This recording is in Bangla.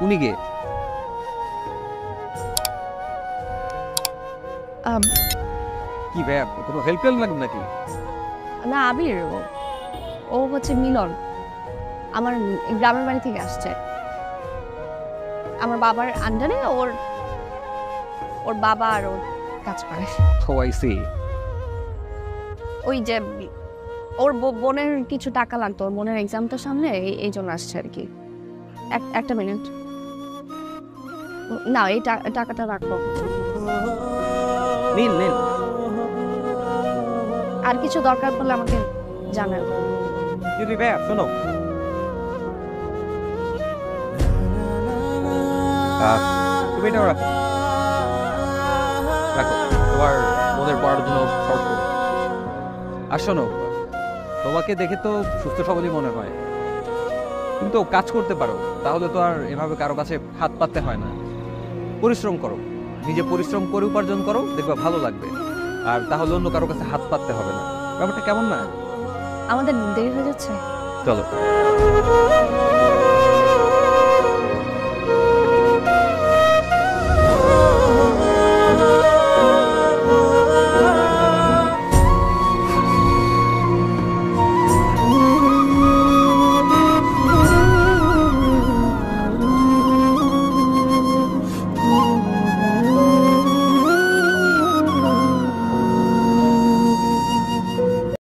উনি গে? কি ভাইয়া, কোনো হেল্প লাগবে নাকি? না আবির, ও হচ্ছে মিলন, আমার গ্রামের বাড়ি থেকে আসছে। আমার বাবার আন্ডারে ওর ওর বাবা আর ওর কাজ করে। ও আই সি। ওই যে ওর বোনের কিছু টাকা লাগতো, ওর বোনের এক্সামটা সামনে, এই জন্য আসছে আর কি। একটা মিনিট, না এই টাকাটা রাখো। নিন নিন। আর কিছু দরকার পড়লে আমাকে জানাও। যদি ভাইয়া শোনো, তুমি এটাও রাখো, রাখো তোমার মনের পড়ার জন্য খরচ করো। আর শোনো, তোমাকে দেখে তো সুস্থ সবলই মনে হয়, কিন্তু কাজ করতে পারো, তাহলে তো আর এভাবে কারো কাছে হাত পাততে হয় না। পরিশ্রম করো, নিজে পরিশ্রম করে উপার্জন করো, দেখবা ভালো লাগবে। আর তাহলে অন্য কারো কাছে হাত পাততে হবে না। ব্যাপারটা কেমন না? আমাদের দেরি হয়ে যাচ্ছে। চলো।